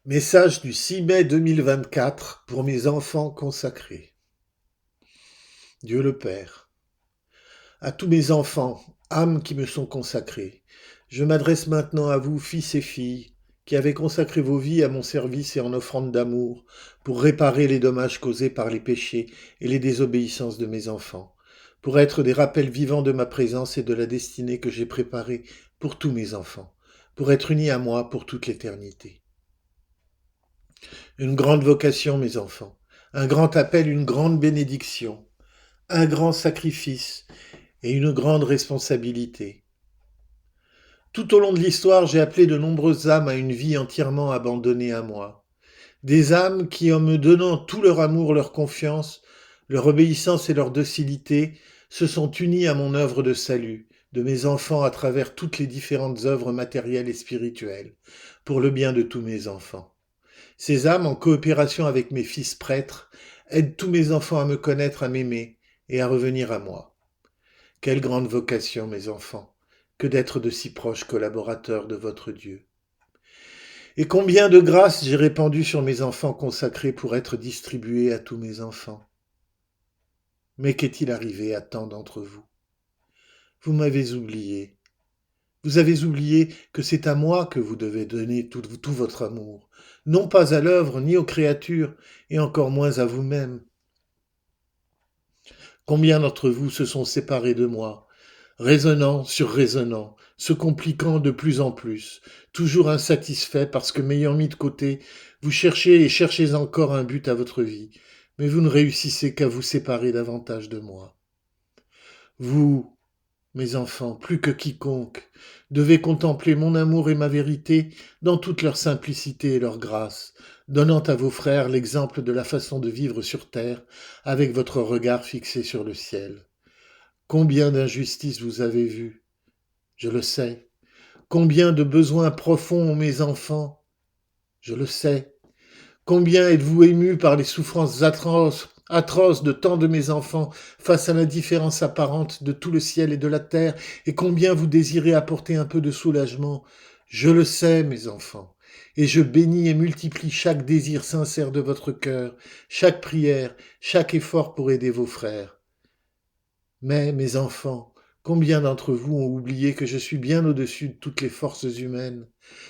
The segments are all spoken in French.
Message du 6 mai 2024 pour mes enfants consacrés. Dieu le Père. À tous mes enfants, âmes qui me sont consacrées, je m'adresse maintenant à vous, fils et filles, qui avez consacré vos vies à mon service et en offrande d'amour pour réparer les dommages causés par les péchés et les désobéissances de mes enfants, pour être des rappels vivants de ma présence et de la destinée que j'ai préparée pour tous mes enfants, pour être unis à moi pour toute l'éternité. Une grande vocation, mes enfants, un grand appel, une grande bénédiction, un grand sacrifice et une grande responsabilité. Tout au long de l'histoire, j'ai appelé de nombreuses âmes à une vie entièrement abandonnée à moi. Des âmes qui, en me donnant tout leur amour, leur confiance, leur obéissance et leur docilité, se sont unies à mon œuvre de salut, de mes enfants à travers toutes les différentes œuvres matérielles et spirituelles, pour le bien de tous mes enfants. Ces âmes, en coopération avec mes fils prêtres, aident tous mes enfants à me connaître, à m'aimer et à revenir à moi. Quelle grande vocation, mes enfants, que d'être de si proches collaborateurs de votre Dieu. Et combien de grâces j'ai répandues sur mes enfants consacrés pour être distribuées à tous mes enfants. Mais qu'est-il arrivé à tant d'entre vous? Vous m'avez oublié. Vous avez oublié que c'est à moi que vous devez donner tout votre amour, non pas à l'œuvre ni aux créatures, et encore moins à vous-même. Combien d'entre vous se sont séparés de moi, raisonnant sur raisonnant, se compliquant de plus en plus, toujours insatisfaits parce que m'ayant mis de côté, vous cherchez et cherchez encore un but à votre vie, mais vous ne réussissez qu'à vous séparer davantage de moi. Vous, mes enfants, plus que quiconque, devez contempler mon amour et ma vérité dans toute leur simplicité et leur grâce, donnant à vos frères l'exemple de la façon de vivre sur terre avec votre regard fixé sur le ciel. Combien d'injustices vous avez vues, je le sais. Combien de besoins profonds ont mes enfants, je le sais. Combien êtes-vous émus par les souffrances atroces de tant de mes enfants face à l'indifférence apparente de tout le ciel et de la terre, et combien vous désirez apporter un peu de soulagement. Je le sais, mes enfants, et je bénis et multiplie chaque désir sincère de votre cœur, chaque prière, chaque effort pour aider vos frères. Mais, mes enfants, combien d'entre vous ont oublié que je suis bien au-dessus de toutes les forces humaines,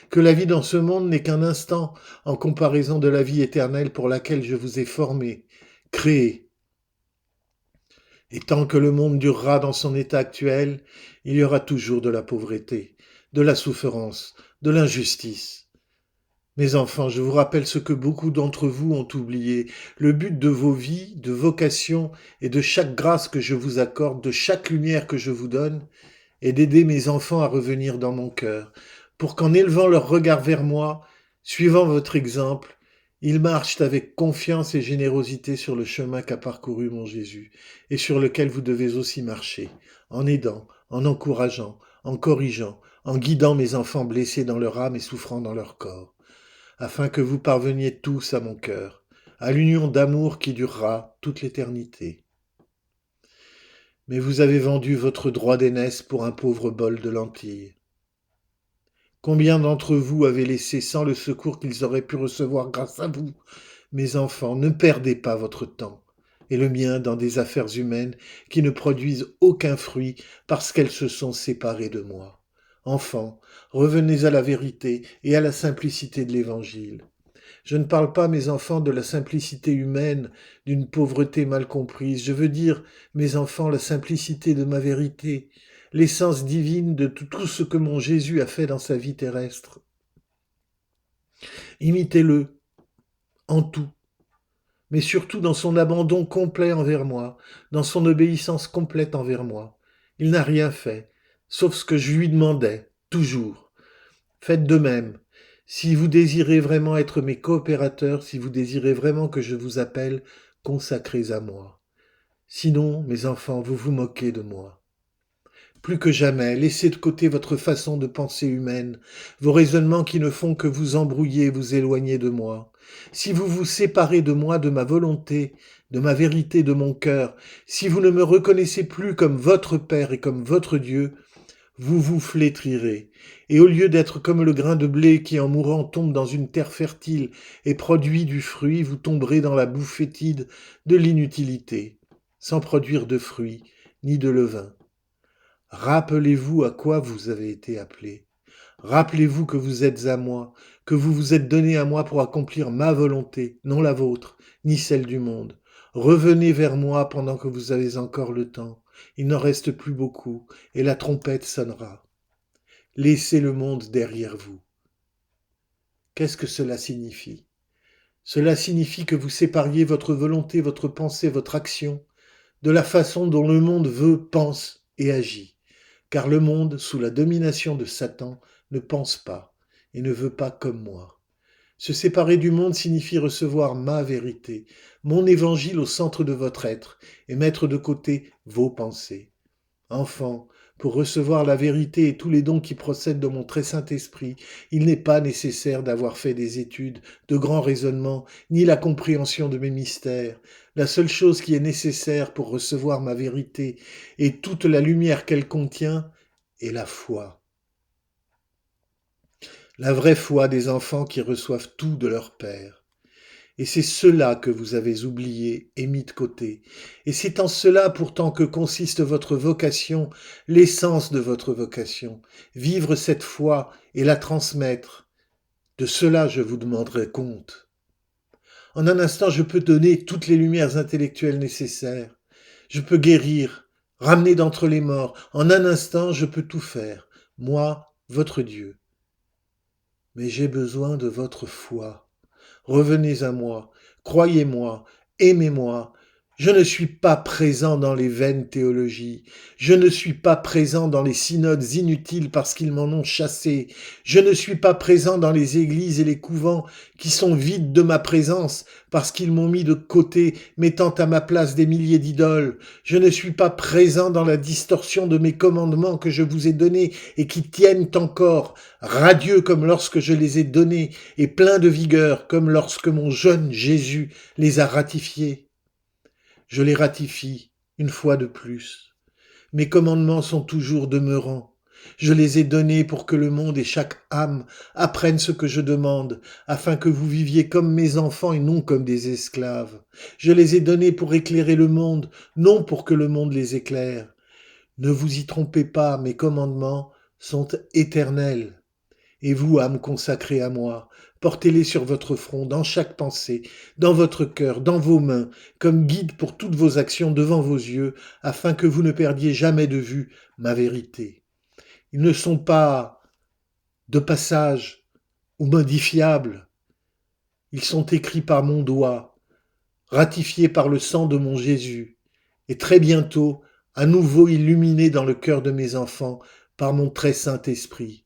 que la vie dans ce monde n'est qu'un instant en comparaison de la vie éternelle pour laquelle je vous ai formé, créé. Et tant que le monde durera dans son état actuel, il y aura toujours de la pauvreté, de la souffrance, de l'injustice. Mes enfants, je vous rappelle ce que beaucoup d'entre vous ont oublié. Le but de vos vies, de vocation et de chaque grâce que je vous accorde, de chaque lumière que je vous donne, est d'aider mes enfants à revenir dans mon cœur, pour qu'en élevant leur regard vers moi, suivant votre exemple, ils marchent avec confiance et générosité sur le chemin qu'a parcouru mon Jésus, et sur lequel vous devez aussi marcher, en aidant, en encourageant, en corrigeant, en guidant mes enfants blessés dans leur âme et souffrant dans leur corps, afin que vous parveniez tous à mon cœur, à l'union d'amour qui durera toute l'éternité. Mais vous avez vendu votre droit d'aînesse pour un pauvre bol de lentilles. Combien d'entre vous avez laissé sans le secours qu'ils auraient pu recevoir grâce à vous? Mes enfants, ne perdez pas votre temps et le mien dans des affaires humaines qui ne produisent aucun fruit parce qu'elles se sont séparées de moi. Enfants, revenez à la vérité et à la simplicité de l'Évangile. Je ne parle pas, mes enfants, de la simplicité humaine, d'une pauvreté mal comprise. Je veux dire, mes enfants, la simplicité de ma vérité, l'essence divine de tout ce que mon Jésus a fait dans sa vie terrestre. Imitez-le en tout, mais surtout dans son abandon complet envers moi, dans son obéissance complète envers moi. Il n'a rien fait, sauf ce que je lui demandais, toujours. Faites de même. Si vous désirez vraiment être mes coopérateurs, si vous désirez vraiment que je vous appelle, consacrez à moi. Sinon, mes enfants, vous vous moquez de moi. Plus que jamais, laissez de côté votre façon de penser humaine, vos raisonnements qui ne font que vous embrouiller et vous éloigner de moi. Si vous vous séparez de moi, de ma volonté, de ma vérité, de mon cœur, si vous ne me reconnaissez plus comme votre Père et comme votre Dieu, vous vous flétrirez, et au lieu d'être comme le grain de blé qui en mourant tombe dans une terre fertile et produit du fruit, vous tomberez dans la boue fétide de l'inutilité, sans produire de fruits ni de levain. Rappelez-vous à quoi vous avez été appelés. Rappelez-vous que vous êtes à moi, que vous vous êtes donné à moi pour accomplir ma volonté, non la vôtre, ni celle du monde. Revenez vers moi pendant que vous avez encore le temps. Il n'en reste plus beaucoup, et la trompette sonnera. Laissez le monde derrière vous. Qu'est-ce que cela signifie? Cela signifie que vous sépariez votre volonté, votre pensée, votre action de la façon dont le monde veut, pense et agit. Car le monde, sous la domination de Satan, ne pense pas et ne veut pas comme moi. Se séparer du monde signifie recevoir ma vérité, mon évangile au centre de votre être et mettre de côté vos pensées. Enfant, pour recevoir la vérité et tous les dons qui procèdent de mon très Saint-Esprit, il n'est pas nécessaire d'avoir fait des études, de grands raisonnements, ni la compréhension de mes mystères. La seule chose qui est nécessaire pour recevoir ma vérité et toute la lumière qu'elle contient est la foi. La vraie foi des enfants qui reçoivent tout de leur Père. Et c'est cela que vous avez oublié et mis de côté. Et c'est en cela pourtant que consiste votre vocation, l'essence de votre vocation. Vivre cette foi et la transmettre. De cela je vous demanderai compte. En un instant, je peux donner toutes les lumières intellectuelles nécessaires. Je peux guérir, ramener d'entre les morts. En un instant, je peux tout faire. Moi, votre Dieu. Mais j'ai besoin de votre foi. Revenez à moi, croyez-moi, aimez-moi. Je ne suis pas présent dans les vaines théologies. Je ne suis pas présent dans les synodes inutiles parce qu'ils m'en ont chassé. Je ne suis pas présent dans les églises et les couvents qui sont vides de ma présence parce qu'ils m'ont mis de côté, mettant à ma place des milliers d'idoles. Je ne suis pas présent dans la distorsion de mes commandements que je vous ai donnés et qui tiennent encore, radieux comme lorsque je les ai donnés et pleins de vigueur comme lorsque mon jeune Jésus les a ratifiés. Je les ratifie une fois de plus. Mes commandements sont toujours demeurants. Je les ai donnés pour que le monde et chaque âme apprennent ce que je demande, afin que vous viviez comme mes enfants et non comme des esclaves. Je les ai donnés pour éclairer le monde, non pour que le monde les éclaire. Ne vous y trompez pas, mes commandements sont éternels. Et vous, âme consacrée à moi, portez-les sur votre front, dans chaque pensée, dans votre cœur, dans vos mains, comme guide pour toutes vos actions devant vos yeux, afin que vous ne perdiez jamais de vue ma vérité. Ils ne sont pas de passage ou modifiables. Ils sont écrits par mon doigt, ratifiés par le sang de mon Jésus, et très bientôt, à nouveau illuminés dans le cœur de mes enfants par mon très Saint-Esprit.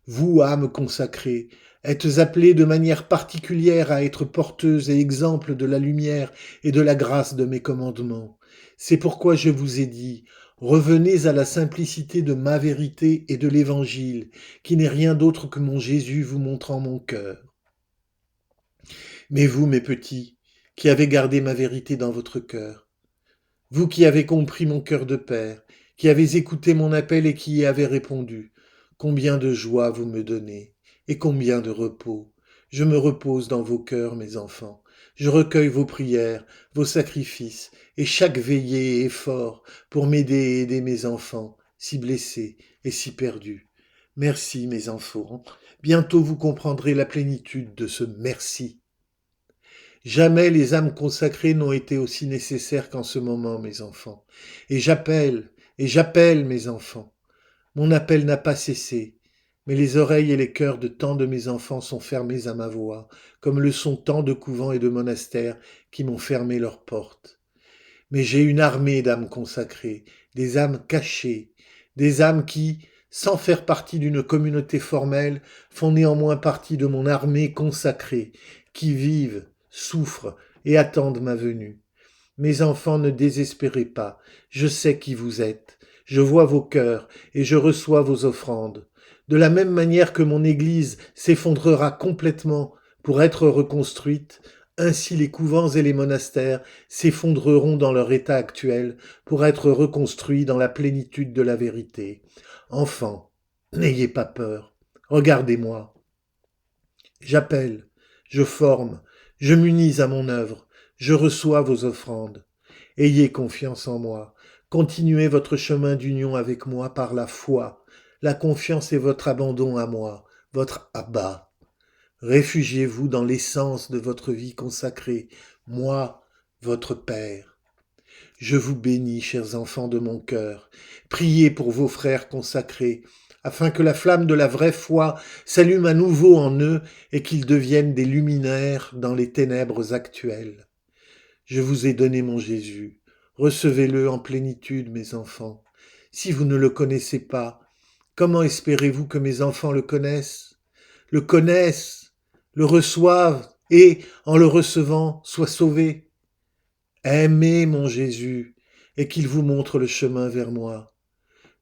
Vous, âmes consacrées, êtes appelées de manière particulière à être porteuses et exemples de la lumière et de la grâce de mes commandements. C'est pourquoi je vous ai dit, revenez à la simplicité de ma vérité et de l'Évangile, qui n'est rien d'autre que mon Jésus vous montrant mon cœur. Mais vous, mes petits, qui avez gardé ma vérité dans votre cœur, vous qui avez compris mon cœur de père, qui avez écouté mon appel et qui y avez répondu, combien de joie vous me donnez, et combien de repos. Je me repose dans vos cœurs, mes enfants. Je recueille vos prières, vos sacrifices, et chaque veillée et effort pour m'aider et aider mes enfants, si blessés et si perdus. Merci, mes enfants. Bientôt vous comprendrez la plénitude de ce merci. Jamais les âmes consacrées n'ont été aussi nécessaires qu'en ce moment, mes enfants. Et j'appelle, mes enfants. Mon appel n'a pas cessé, mais les oreilles et les cœurs de tant de mes enfants sont fermés à ma voix, comme le sont tant de couvents et de monastères qui m'ont fermé leurs portes. Mais j'ai une armée d'âmes consacrées, des âmes cachées, des âmes qui, sans faire partie d'une communauté formelle, font néanmoins partie de mon armée consacrée, qui vivent, souffrent et attendent ma venue. Mes enfants, ne désespérez pas, je sais qui vous êtes. Je vois vos cœurs et je reçois vos offrandes. De la même manière que mon Église s'effondrera complètement pour être reconstruite, ainsi les couvents et les monastères s'effondreront dans leur état actuel pour être reconstruits dans la plénitude de la vérité. Enfants, n'ayez pas peur. Regardez-moi. J'appelle, je forme, je m'unis à mon œuvre, je reçois vos offrandes. Ayez confiance en moi. Continuez votre chemin d'union avec moi par la foi. La confiance est votre abandon à moi, votre Abba. Réfugiez-vous dans l'essence de votre vie consacrée, moi, votre Père. Je vous bénis, chers enfants de mon cœur. Priez pour vos frères consacrés, afin que la flamme de la vraie foi s'allume à nouveau en eux et qu'ils deviennent des luminaires dans les ténèbres actuelles. Je vous ai donné mon Jésus. Recevez-le en plénitude, mes enfants. Si vous ne le connaissez pas, comment espérez-vous que mes enfants le connaissent, le reçoivent et, en le recevant, soient sauvés? Aimez mon Jésus et qu'il vous montre le chemin vers moi.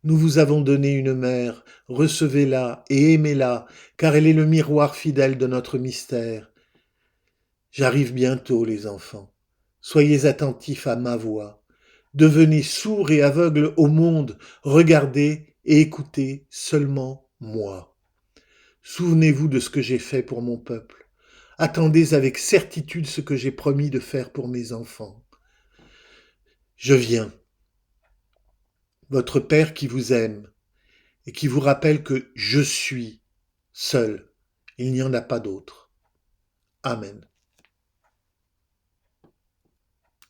Nous vous avons donné une mère, recevez-la et aimez-la, car elle est le miroir fidèle de notre mystère. J'arrive bientôt, les enfants. Soyez attentifs à ma voix. Devenez sourds et aveugles au monde, regardez et écoutez seulement moi. Souvenez-vous de ce que j'ai fait pour mon peuple. Attendez avec certitude ce que j'ai promis de faire pour mes enfants. Je viens, votre Père qui vous aime et qui vous rappelle que je suis seul. Il n'y en a pas d'autre. Amen.